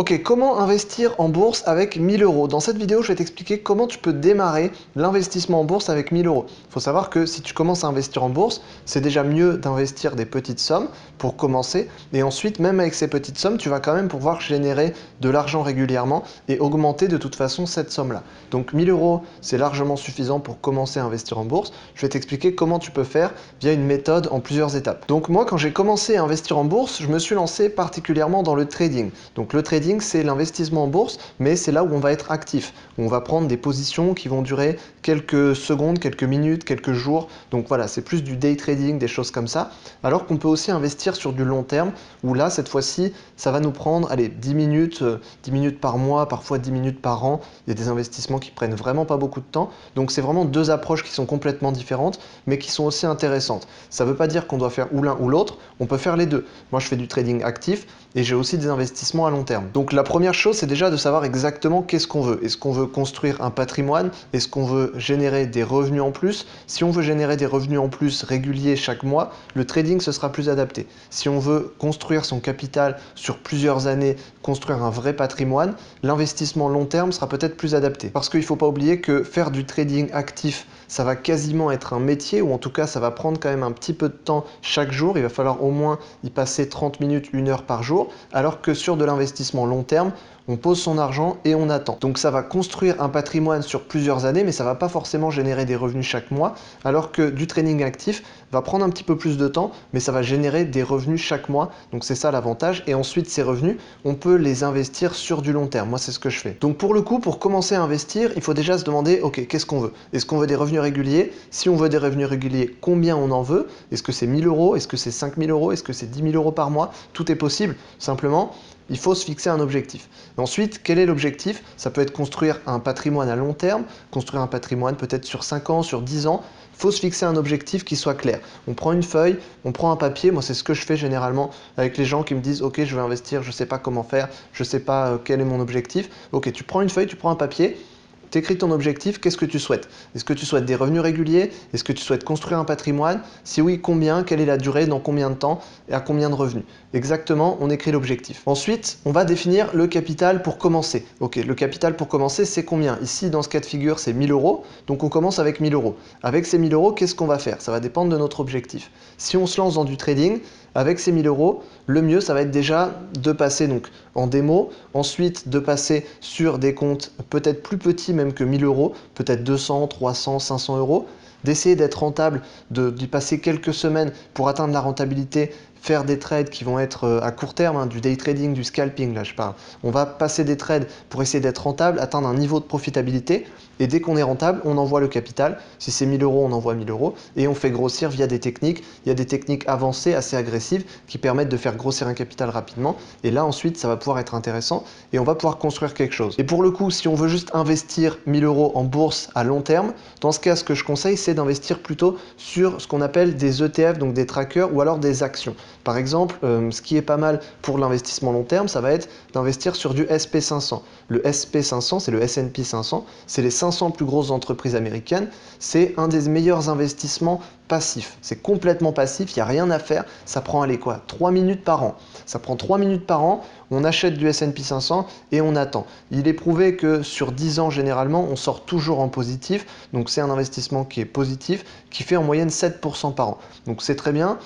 Ok, comment investir en bourse avec 1000 euros? Dans cette vidéo, je vais t'expliquer comment tu peux démarrer l'investissement en bourse avec 1000 euros. Il faut savoir que si tu commences à investir en bourse, c'est déjà mieux d'investir des petites sommes pour commencer. Et ensuite, même avec ces petites sommes, tu vas quand même pouvoir générer de l'argent régulièrement et augmenter de toute façon cette somme-là. Donc 1000 euros, c'est largement suffisant pour commencer à investir en bourse. Je vais t'expliquer comment tu peux faire via une méthode en plusieurs étapes. Donc moi, quand j'ai commencé à investir en bourse, je me suis lancé particulièrement dans le trading. Donc le trading, c'est l'investissement en bourse, mais c'est là où on va être actif. On va prendre des positions qui vont durer quelques secondes, quelques minutes, quelques jours. Donc voilà, c'est plus du day trading, des choses comme ça. Alors qu'on peut aussi investir sur du long terme, où là, cette fois-ci, ça va nous prendre, allez, 10 minutes par mois, parfois 10 minutes par an. Il y a des investissements qui prennent vraiment pas beaucoup de temps. Donc c'est vraiment deux approches qui sont complètement différentes, mais qui sont aussi intéressantes. Ça ne veut pas dire qu'on doit faire ou l'un ou l'autre, on peut faire les deux. Moi, je fais du trading actif et j'ai aussi des investissements à long terme. Donc la première chose, c'est déjà de savoir exactement qu'est-ce qu'on veut. Est-ce qu'on veut construire un patrimoine? Est-ce qu'on veut générer des revenus en plus? Si on veut générer des revenus en plus réguliers chaque mois, le trading, ce sera plus adapté. Si on veut construire son capital sur plusieurs années, construire un vrai patrimoine, l'investissement long terme sera peut-être plus adapté. Parce qu'il ne faut pas oublier que faire du trading actif, ça va quasiment être un métier, ou en tout cas, ça va prendre quand même un petit peu de temps chaque jour. Il va falloir au moins y passer 30 minutes, 1 heure par jour, alors que sur de l'investissement long terme, on pose son argent et on attend. Donc ça va construire un patrimoine sur plusieurs années, mais ça ne va pas forcément générer des revenus chaque mois, alors que du trading actif va prendre un petit peu plus de temps, mais ça va générer des revenus chaque mois. Donc c'est ça l'avantage. Et ensuite, ces revenus, on peut les investir sur du long terme. Moi, c'est ce que je fais. Donc pour le coup, pour commencer à investir, il faut déjà se demander, ok, qu'est-ce qu'on veut? Est-ce qu'on veut des revenus réguliers? Si on veut des revenus réguliers, combien on en veut? Est-ce que c'est 1000 euros? Est-ce que c'est 5000 euros? Est-ce que c'est 10 000 euros par mois? Tout est possible. Simplement, il faut se fixer un objectif. Ensuite, quel est l'objectif? Ça peut être construire un patrimoine à long terme, construire un patrimoine peut-être sur 5 ans, sur 10 ans. Il faut se fixer un objectif qui soit clair. On prend une feuille, on prend un papier. Moi, c'est ce que je fais généralement avec les gens qui me disent « Ok, je vais investir, je ne sais pas comment faire, je ne sais pas quel est mon objectif. » Ok, tu prends une feuille, tu prends un papier. T'écris ton objectif, qu'est-ce que tu souhaites? Est-ce que tu souhaites des revenus réguliers? Est-ce que tu souhaites construire un patrimoine? Si oui, combien? Quelle est la durée? Dans combien de temps? Et à combien de revenus? Exactement, on écrit l'objectif. Ensuite, on va définir le capital pour commencer. Ok, le capital pour commencer, c'est combien? Ici, dans ce cas de figure, c'est 1000 euros. Donc on commence avec 1000 euros. Avec ces 1000 euros, qu'est-ce qu'on va faire? Ça va dépendre de notre objectif. Si on se lance dans du trading, avec ces 1000 euros, le mieux, ça va être déjà de passer donc en démo, ensuite de passer sur des comptes peut-être plus petits même que 1000 euros, peut-être 200, 300, 500 euros, d'essayer d'être rentable, d'y passer quelques semaines pour atteindre la rentabilité, faire des trades qui vont être à court terme, hein, du day trading, du scalping, là je parle. On va passer des trades pour essayer d'être rentable, atteindre un niveau de profitabilité, et dès qu'on est rentable, on envoie le capital. Si c'est 1000 euros, on envoie 1000 euros, et on fait grossir via des techniques. Il y a des techniques avancées, assez agressives, qui permettent de faire grossir un capital rapidement, et là ensuite, ça va pouvoir être intéressant, et on va pouvoir construire quelque chose. Et pour le coup, si on veut juste investir 1000 euros en bourse à long terme, dans ce cas, ce que je conseille, c'est d'investir plutôt sur ce qu'on appelle des ETF, donc des trackers, ou alors des actions. Par exemple, ce qui est pas mal pour l'investissement long terme, ça va être d'investir sur du SP500. Le SP500, c'est le S&P 500, c'est les 500 plus grosses entreprises américaines. C'est un des meilleurs investissements passifs. C'est complètement passif, il n'y a rien à faire. Ça prend, allez quoi, 3 minutes par an. Ça prend 3 minutes par an, on achète du S&P 500 et on attend. Il est prouvé que sur 10 ans, généralement, on sort toujours en positif. Donc c'est un investissement qui est positif, qui fait en moyenne 7% par an. Donc c'est très bien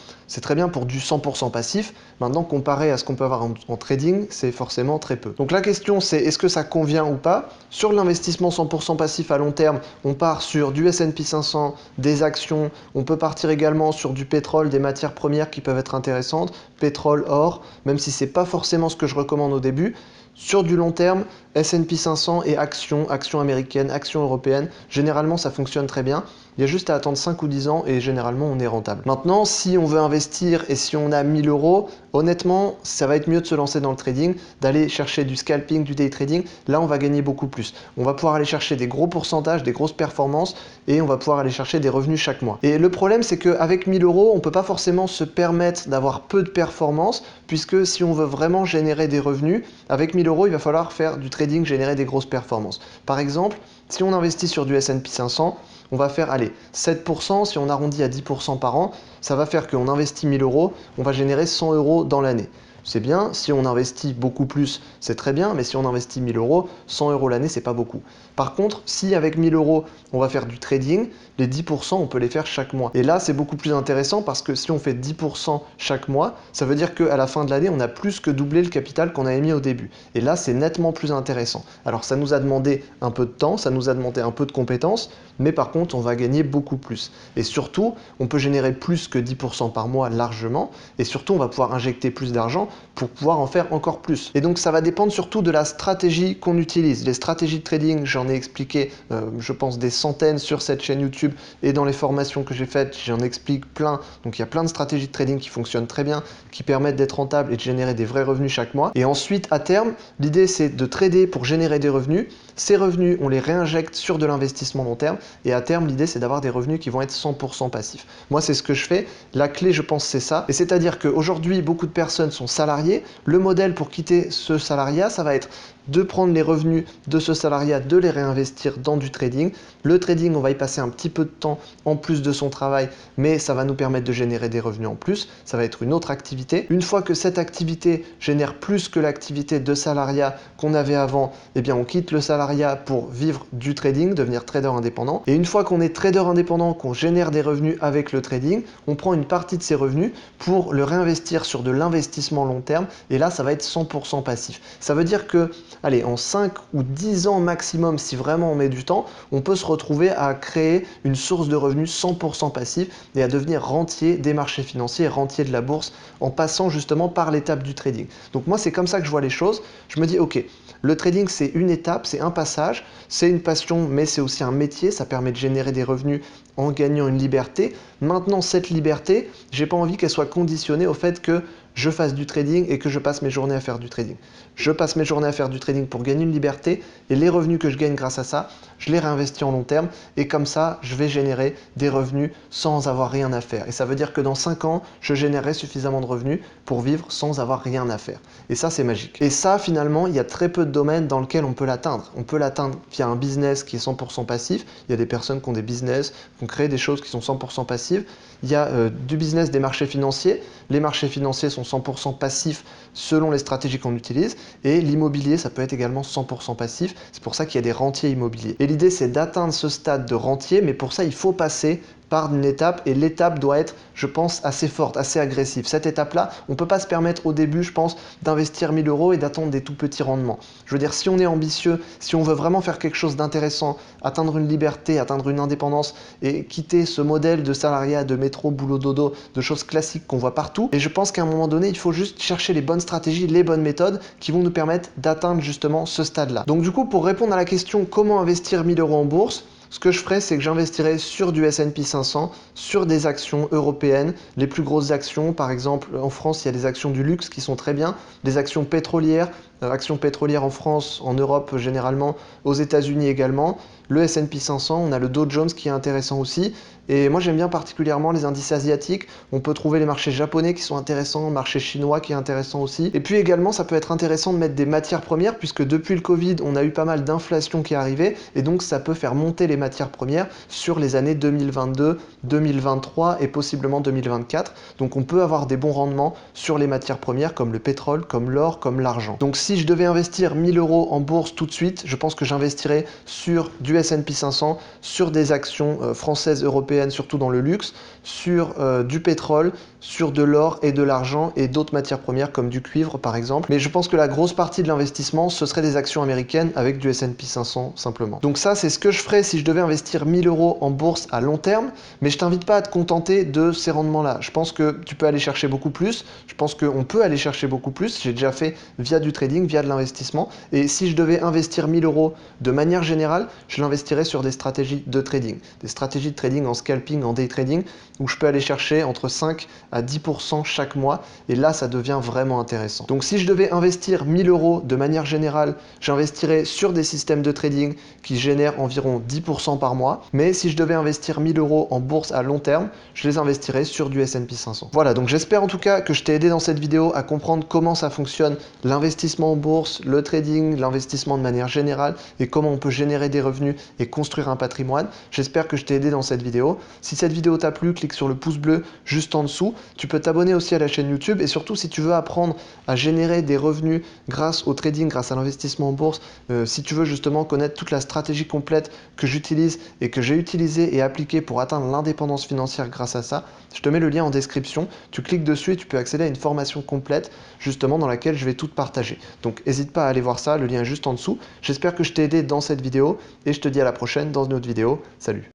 pour du 100% passif. Maintenant, comparé à ce qu'on peut avoir en trading, c'est forcément très peu. Donc la question, c'est est-ce que ça convient ou pas? Sur l'investissement 100% passif à long terme, on part sur du S&P 500, des actions, on peut partir également sur du pétrole, des matières premières qui peuvent être intéressantes, pétrole, or, même si c'est pas forcément ce que je recommande au début. Sur du long terme, S&P 500 et actions américaines, actions européennes, généralement ça fonctionne très bien. Il y a juste à attendre 5 ou 10 ans et généralement on est rentable. Maintenant, si on veut investir et si on a 1000 euros, honnêtement, ça va être mieux de se lancer dans le trading, d'aller chercher du scalping, du day trading. Là, on va gagner beaucoup plus. On va pouvoir aller chercher des gros pourcentages, des grosses performances et on va pouvoir aller chercher des revenus chaque mois. Et le problème, c'est qu'avec 1000 euros, on ne peut pas forcément se permettre d'avoir peu de performances puisque si on veut vraiment générer des revenus, avec 1000 euros, il va falloir faire du trading, générer des grosses performances. Par exemple, si on investit sur du S&P 500, on va faire, allez, 7%, si on arrondit à 10% par an, ça va faire qu'on investit 1000 euros, on va générer 100 euros dans l'année. c'est bien. Si on investit beaucoup plus, c'est très bien, mais si on investit 1000 euros, 100 euros l'année, c'est pas beaucoup. Par contre, si avec 1000 euros, on va faire du trading, les 10%, on peut les faire chaque mois. Et là, c'est beaucoup plus intéressant parce que si on fait 10% chaque mois, ça veut dire qu'à la fin de l'année, on a plus que doublé le capital qu'on avait mis au début. Et là, c'est nettement plus intéressant. Alors, ça nous a demandé un peu de temps, ça nous a demandé un peu de compétences, mais par contre, on va gagner beaucoup plus. Et surtout, on peut générer plus que 10% par mois largement, et surtout, on va pouvoir injecter plus d'argent pour pouvoir en faire encore plus. Et donc, ça va dépendre surtout de la stratégie qu'on utilise. Les stratégies de trading, j'en ai expliqué, je pense, des centaines sur cette chaîne YouTube et dans les formations que j'ai faites, j'en explique plein. Donc, il y a plein de stratégies de trading qui fonctionnent très bien, qui permettent d'être rentables et de générer des vrais revenus chaque mois. Et ensuite, à terme, l'idée, c'est de trader pour générer des revenus. Ces revenus, on les réinjecte sur de l'investissement long terme. Et à terme, l'idée, c'est d'avoir des revenus qui vont être 100% passifs. Moi, c'est ce que je fais. La clé, je pense, c'est ça. Et c'est-à-dire qu'aujourd'hui, beaucoup de personnes sont salariées. Le modèle pour quitter ce salariat, ça va être de prendre les revenus de ce salariat, de les réinvestir dans du trading. Le trading, on va y passer un petit peu de temps en plus de son travail, mais ça va nous permettre de générer des revenus en plus. Ça va être une autre activité. Une fois que cette activité génère plus que l'activité de salariat qu'on avait avant, eh bien on quitte le salariat pour vivre du trading, devenir trader indépendant. Et une fois qu'on est trader indépendant, qu'on génère des revenus avec le trading, on prend une partie de ces revenus pour le réinvestir sur de l'investissement long terme. Et là, ça va être 100% passif. Ça veut dire que allez, en 5 ou 10 ans maximum, si vraiment on met du temps, on peut se retrouver à créer une source de revenus 100% passif et à devenir rentier des marchés financiers, rentier de la bourse, en passant justement par l'étape du trading. Donc moi, c'est comme ça que je vois les choses. Je me dis, ok, le trading, c'est une étape, c'est un passage, c'est une passion, mais c'est aussi un métier, ça permet de générer des revenus en gagnant une liberté. Maintenant, cette liberté, j'ai pas envie qu'elle soit conditionnée au fait que je fasse du trading et que je passe mes journées à faire du trading. Je passe mes journées à faire du trading pour gagner une liberté et les revenus que je gagne grâce à ça, je les réinvestis en long terme et comme ça, je vais générer des revenus sans avoir rien à faire. Et ça veut dire que dans 5 ans, je générerai suffisamment de revenus pour vivre sans avoir rien à faire. Et ça, c'est magique. Et ça, finalement, il y a très peu de domaines dans lesquels on peut l'atteindre. On peut l'atteindre via un business qui est 100% passif. Il y a des personnes qui ont des business, qui ont créé des choses qui sont 100% passives. Il y a du business des marchés financiers. Les marchés financiers sont 100% passifs selon les stratégies qu'on utilise. Et l'immobilier, ça peut être également 100% passif. C'est pour ça qu'il y a des rentiers immobiliers. Et l'idée, c'est d'atteindre ce stade de rentier, mais pour ça, il faut passer par une étape et l'étape doit être, je pense, assez forte, assez agressive. Cette étape-là, on ne peut pas se permettre au début, je pense, d'investir 1000 euros et d'attendre des tout petits rendements. Je veux dire, si on est ambitieux, si on veut vraiment faire quelque chose d'intéressant, atteindre une liberté, atteindre une indépendance et quitter ce modèle de salariat, de métro, boulot, dodo, de choses classiques qu'on voit partout, et je pense qu'à un moment donné, il faut juste chercher les bonnes stratégies, les bonnes méthodes qui vont nous permettre d'atteindre justement ce stade-là. Donc du coup, pour répondre à la question comment investir 1000 euros en bourse, ce que je ferais, c'est que j'investirais sur du S&P 500, sur des actions européennes, les plus grosses actions. Par exemple, en France, il y a des actions du luxe qui sont très bien, des actions pétrolières en France, en Europe généralement, aux États-Unis également. Le S&P 500, on a le Dow Jones qui est intéressant aussi. Et moi, j'aime bien particulièrement les indices asiatiques. On peut trouver les marchés japonais qui sont intéressants, le marché chinois qui est intéressant aussi. Et puis également, ça peut être intéressant de mettre des matières premières puisque depuis le Covid, on a eu pas mal d'inflation qui est arrivée et donc ça peut faire monter les matières premières sur les années 2022, 2023 et possiblement 2024. Donc on peut avoir des bons rendements sur les matières premières comme le pétrole, comme l'or, comme l'argent. Donc si je devais investir 1000 euros en bourse tout de suite, je pense que j'investirais sur du S&P 500, sur des actions françaises, européennes, surtout dans le luxe, sur du pétrole, sur de l'or et de l'argent et d'autres matières premières comme du cuivre par exemple. Mais je pense que la grosse partie de l'investissement, ce serait des actions américaines avec du S&P 500 simplement. Donc ça, c'est ce que je ferais si je devais investir 1000 euros en bourse à long terme, mais je t'invite pas à te contenter de ces rendements-là. Je pense que tu peux aller chercher beaucoup plus, je pense qu'on peut aller chercher beaucoup plus, j'ai déjà fait via du trading, via de l'investissement, et si je devais investir 1000 euros de manière générale, je l'investirais sur des stratégies de trading. Des stratégies de trading en scalping, en day trading, où je peux aller chercher entre 5 à 10% chaque mois, et là ça devient vraiment intéressant. Donc si je devais investir 1000 euros de manière générale, j'investirais sur des systèmes de trading qui génèrent environ 10% par mois, mais si je devais investir 1000 euros en bourse à long terme, je les investirais sur du S&P 500. Voilà, donc j'espère en tout cas que je t'ai aidé dans cette vidéo à comprendre comment ça fonctionne, l'investissement en bourse, le trading, l'investissement de manière générale, et comment on peut générer des revenus et construire un patrimoine. J'espère que je t'ai aidé dans cette vidéo. Si cette vidéo t'a plu, clique sur le pouce bleu juste en dessous. Tu peux t'abonner aussi à la chaîne YouTube et surtout si tu veux apprendre à générer des revenus grâce au trading, grâce à l'investissement en bourse, si tu veux justement connaître toute la stratégie complète que j'utilise et que j'ai utilisée et appliquée pour atteindre l'indépendance financière grâce à ça, je te mets le lien en description. Tu cliques dessus et tu peux accéder à une formation complète justement dans laquelle je vais tout partager. Donc n'hésite pas à aller voir ça, le lien est juste en dessous. J'espère que je t'ai aidé dans cette vidéo et je te dis à la prochaine dans une autre vidéo. Salut!